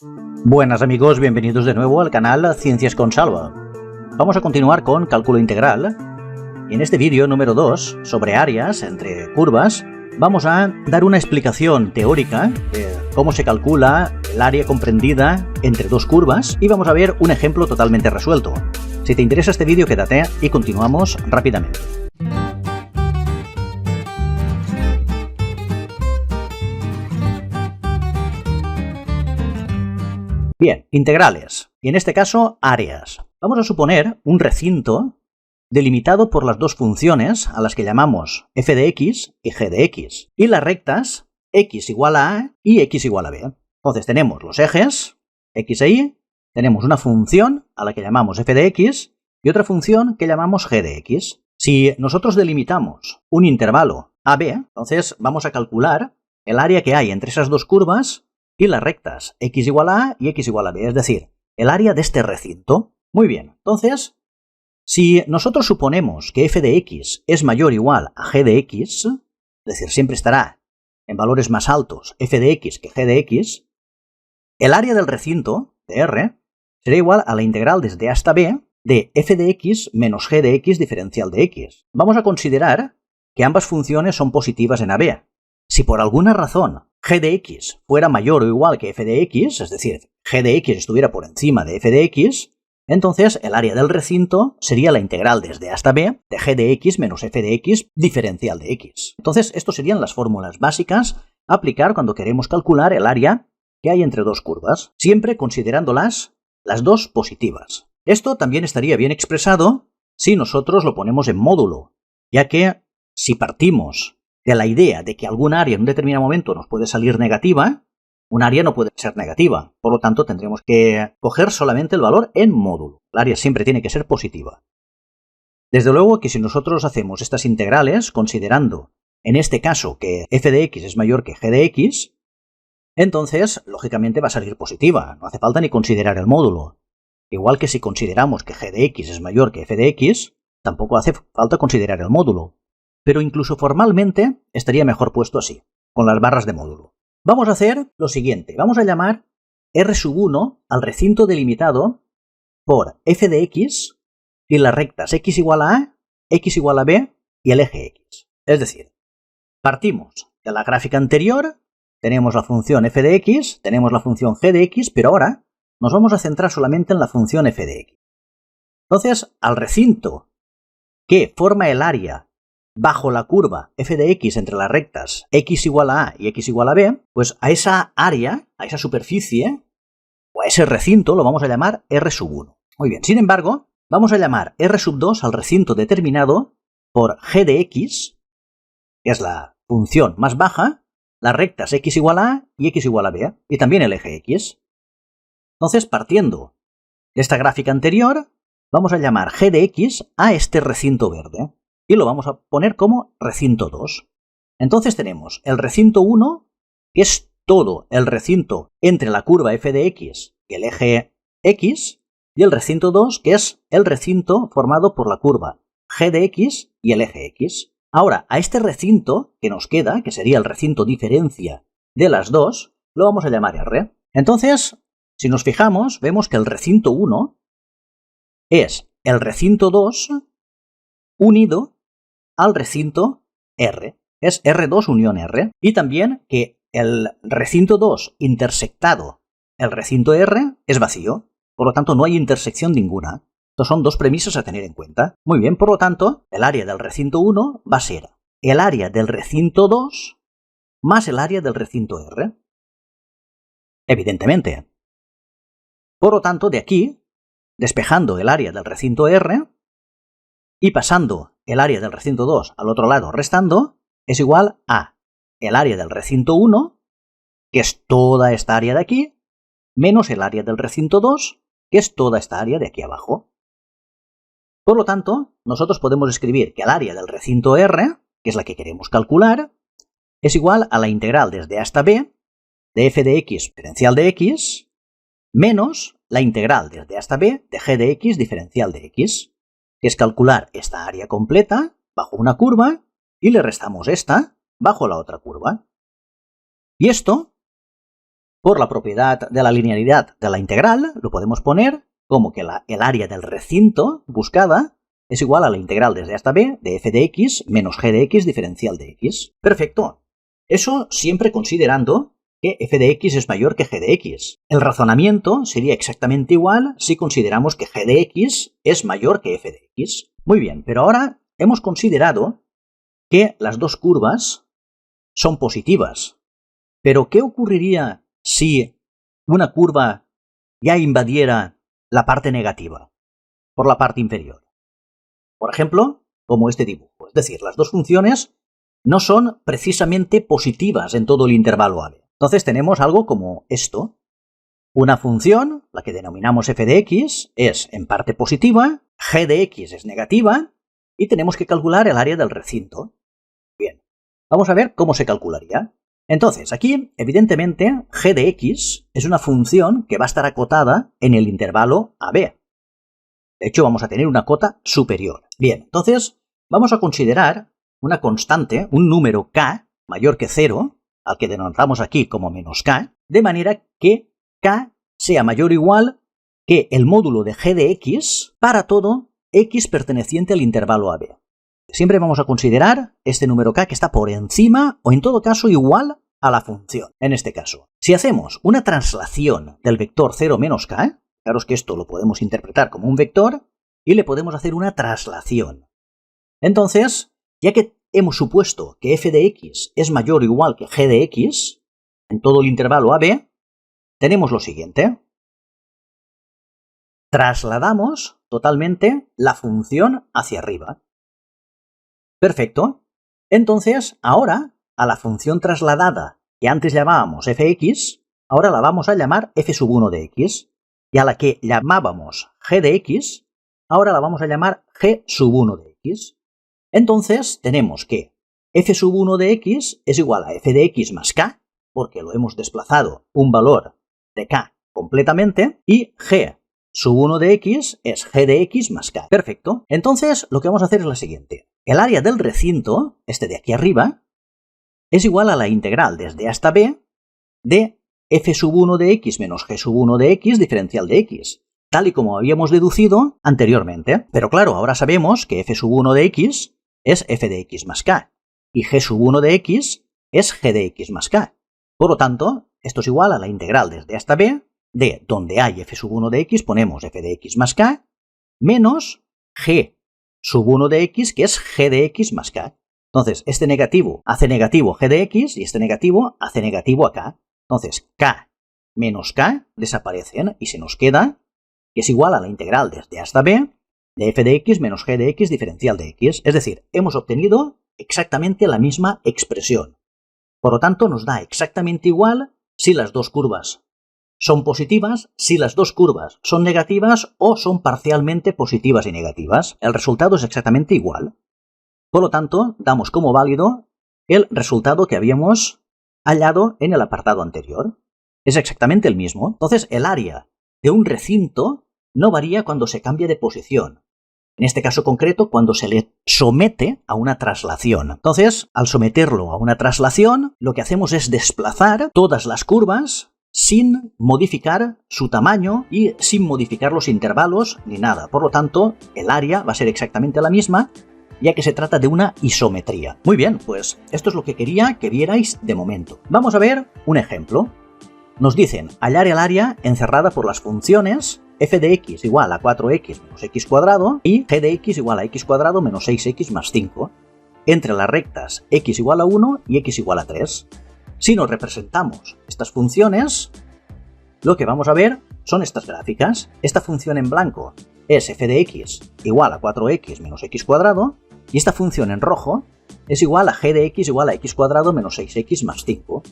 Buenas amigos, bienvenidos de nuevo al canal Ciencias con Salva. Vamos a continuar con cálculo integral y en este vídeo número 2 sobre áreas entre curvas vamos a dar una explicación teórica de cómo se calcula el área comprendida entre dos curvas y vamos a ver un ejemplo totalmente resuelto. Si te interesa este vídeo quédate y continuamos rápidamente. Bien, integrales, y en este caso áreas. Vamos a suponer un recinto delimitado por las dos funciones a las que llamamos f de x y g de x, y las rectas x igual a a y x igual a b. Entonces tenemos los ejes x e y, tenemos una función a la que llamamos f de x y otra función que llamamos g de x. Si nosotros delimitamos un intervalo a b, entonces vamos a calcular el área que hay entre esas dos curvas y las rectas x igual a a y x igual a b, es decir, el área de este recinto. Muy bien, entonces, si nosotros suponemos que f de x es mayor o igual a g de x, es decir, siempre estará en valores más altos f de x que g de x, el área del recinto, de R, será igual a la integral desde a hasta b de f de x menos g de x diferencial de x. Vamos a considerar que ambas funciones son positivas en AB. Si por alguna razón g de x fuera mayor o igual que f de x, es decir, g de x estuviera por encima de f de x, entonces el área del recinto sería la integral desde a hasta b de g de x menos f de x diferencial de x. Entonces, estas serían las fórmulas básicas a aplicar cuando queremos calcular el área que hay entre dos curvas, siempre considerándolas las dos positivas. Esto también estaría bien expresado si nosotros lo ponemos en módulo, ya que si partimos de la idea de que algún área en un determinado momento nos puede salir negativa, un área no puede ser negativa. Por lo tanto, tendremos que coger solamente el valor en módulo. El área siempre tiene que ser positiva. Desde luego que si nosotros hacemos estas integrales, considerando en este caso que f de x es mayor que g de x, entonces, lógicamente va a salir positiva. No hace falta ni considerar el módulo. Igual que si consideramos que g de x es mayor que f de x, tampoco hace falta considerar el módulo. Pero incluso formalmente estaría mejor puesto así, con las barras de módulo. Vamos a hacer lo siguiente, vamos a llamar R1 al recinto delimitado por f de x y las rectas x igual a a, x igual a b y el eje x. Es decir, partimos de la gráfica anterior, tenemos la función f de x, tenemos la función g de x, pero ahora nos vamos a centrar solamente en la función f de x. Entonces, al recinto que forma el área bajo la curva f de x entre las rectas x igual a a y x igual a b, pues a esa área, a esa superficie, o a ese recinto lo vamos a llamar R1. Muy bien, sin embargo, vamos a llamar R2 al recinto determinado por g de x, que es la función más baja, las rectas x igual a a y x igual a b, y también el eje x. Entonces, partiendo de esta gráfica anterior, vamos a llamar g de x a este recinto verde. Y lo vamos a poner como recinto 2. Entonces tenemos el recinto 1, que es todo el recinto entre la curva f de x y el eje x, y el recinto 2, que es el recinto formado por la curva g de x y el eje x. Ahora, a este recinto que nos queda, que sería el recinto diferencia de las dos, lo vamos a llamar R. Entonces, si nos fijamos, vemos que el recinto 1 es el recinto 2 unido al recinto R. Es R2 unión R. Y también que el recinto 2 intersectado el recinto R es vacío. Por lo tanto, no hay intersección ninguna. Estas son dos premisas a tener en cuenta. Muy bien, por lo tanto, el área del recinto 1 va a ser el área del recinto 2 más el área del recinto R. Evidentemente. Por lo tanto, de aquí, despejando el área del recinto R y pasando el área del recinto 2 al otro lado restando, es igual a el área del recinto 1, que es toda esta área de aquí, menos el área del recinto 2, que es toda esta área de aquí abajo. Por lo tanto, nosotros podemos escribir que el área del recinto R, que es la que queremos calcular, es igual a la integral desde a hasta b de f de x diferencial de x, menos la integral desde a hasta b de g de x diferencial de x. Que es calcular esta área completa bajo una curva y le restamos esta bajo la otra curva. Y esto Por la propiedad de la linealidad de la integral, lo podemos poner como que el área del recinto buscada es igual a la integral desde A hasta B de f de x menos g de x diferencial de x. Perfecto. Eso siempre considerando que f de x es mayor que g de x. El razonamiento sería exactamente igual si consideramos que g de x es mayor que f de x. Muy bien, pero ahora hemos considerado que las dos curvas son positivas. Pero ¿qué ocurriría si una curva ya invadiera la parte negativa por la parte inferior? Por ejemplo, como este dibujo. Es decir, las dos funciones no son precisamente positivas en todo el intervalo AB. Entonces tenemos algo como esto. Una función, la que denominamos f de x, es en parte positiva, g de x es negativa, y tenemos que calcular el área del recinto. Bien, vamos a ver cómo se calcularía. Entonces, aquí, evidentemente, g de x es una función que va a estar acotada en el intervalo AB. De hecho, vamos a tener una cota superior. Bien, entonces, vamos a considerar una constante, un número k mayor que 0, al que denotamos aquí como menos k, de manera que k sea mayor o igual que el módulo de g de x para todo x perteneciente al intervalo AB. Siempre vamos a considerar este número k que está por encima o en todo caso igual a la función. En este caso, si hacemos una traslación del vector 0 menos k, fijaros que esto lo podemos interpretar como un vector y le podemos hacer una traslación. Entonces, ya que hemos supuesto que f de x es mayor o igual que g de x en todo el intervalo AB, tenemos lo siguiente. Trasladamos totalmente la función hacia arriba. Perfecto. Entonces, ahora, a la función trasladada que antes llamábamos fx, ahora la vamos a llamar f sub 1 de x. Y a la que llamábamos g de x, ahora la vamos a llamar g sub 1 de x. Entonces, tenemos que f sub 1 de x es igual a f de x más k, porque lo hemos desplazado un valor de k completamente, y g sub 1 de x es g de x más k. Perfecto. Entonces, lo que vamos a hacer es lo siguiente. El área del recinto, este de aquí arriba, es igual a la integral desde A hasta B de f sub 1 de x menos g sub 1 de x diferencial de x, tal y como habíamos deducido anteriormente. Pero claro, ahora sabemos que f sub 1 de x es f de x más k, y g sub 1 de x es g de x más k. Por lo tanto, esto es igual a la integral desde A hasta B de donde hay f sub 1 de x ponemos f de x más k menos g sub 1 de x, que es g de x más k. Entonces, este negativo hace negativo g de x y este negativo hace negativo a k. Entonces, k menos k desaparecen y se nos queda que es igual a la integral desde A hasta B de f de x menos g de x diferencial de x. Es decir, hemos obtenido exactamente la misma expresión. Por lo tanto, nos da exactamente igual si las dos curvas son positivas, si las dos curvas son negativas o son parcialmente positivas y negativas. El resultado es exactamente igual. Por lo tanto, damos como válido el resultado que habíamos hallado en el apartado anterior. Es exactamente el mismo. Entonces, el área de un recinto no varía cuando se cambia de posición. En este caso concreto, cuando se le somete a una traslación. Entonces, al someterlo a una traslación, lo que hacemos es desplazar todas las curvas sin modificar su tamaño y sin modificar los intervalos ni nada. Por lo tanto, el área va a ser exactamente la misma, ya que se trata de una isometría. Muy bien, pues esto es lo que quería que vierais de momento. Vamos a ver un ejemplo. Nos dicen hallar el área encerrada por las funciones f de x igual a 4x menos x cuadrado y g de x igual a x cuadrado menos 6x más 5 entre las rectas x igual a 1 y x igual a 3. Si nos representamos estas funciones, lo que vamos a ver son estas gráficas. Esta función en blanco es f de x igual a 4x menos x cuadrado y esta función en rojo es igual a g de x igual a x cuadrado menos 6x más 5.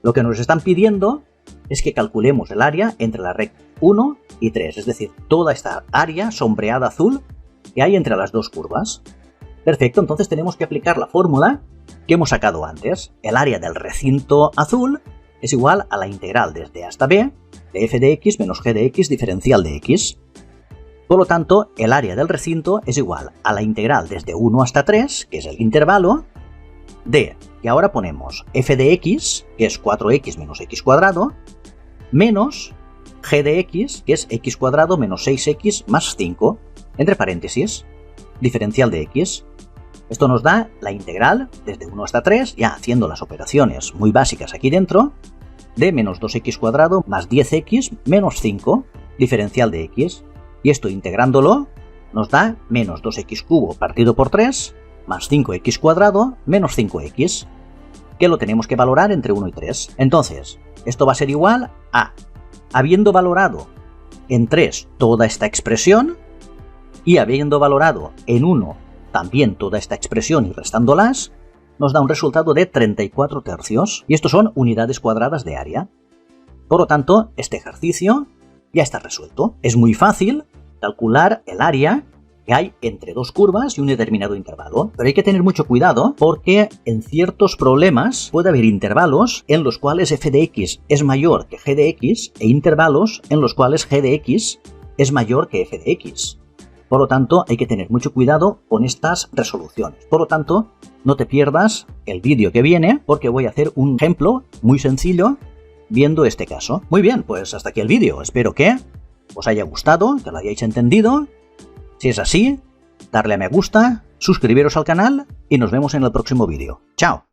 Lo que nos están pidiendo es que calculemos el área entre la recta 1 y 3, es decir, toda esta área sombreada azul que hay entre las dos curvas. Perfecto, entonces tenemos que aplicar la fórmula que hemos sacado antes. El área del recinto azul es igual a la integral desde A hasta B de f de x menos g de x diferencial de x. Por lo tanto, el área del recinto es igual a la integral desde 1 hasta 3, que es el intervalo, de que ahora ponemos f de x, que es 4x menos x cuadrado, menos g de x, que es x cuadrado menos 6x más 5, entre paréntesis, diferencial de x. Esto nos da la integral desde 1 hasta 3, ya haciendo las operaciones muy básicas aquí dentro, de menos 2x cuadrado más 10x menos 5, diferencial de x. Y esto integrándolo nos da menos 2x cubo partido por 3 más 5x cuadrado menos 5x, que lo tenemos que valorar entre 1 y 3. Entonces, esto va a ser igual a, habiendo valorado en 3 toda esta expresión y habiendo valorado en 1 también toda esta expresión y restándolas, nos da un resultado de 34 tercios, y estos son unidades cuadradas de área. Por lo tanto, este ejercicio ya está resuelto. Es muy fácil calcular el área que hay entre dos curvas y un determinado intervalo, pero hay que tener mucho cuidado porque en ciertos problemas puede haber intervalos en los cuales f de x es mayor que g de x e intervalos en los cuales g de x es mayor que f de x. Por lo tanto, hay que tener mucho cuidado con estas resoluciones. Por lo tanto, no te pierdas el vídeo que viene porque voy a hacer un ejemplo muy sencillo viendo este caso. Muy bien, pues hasta aquí el vídeo. Espero que os haya gustado, que lo hayáis entendido. Si es así, darle a me gusta, suscribiros al canal y nos vemos en el próximo vídeo. ¡Chao!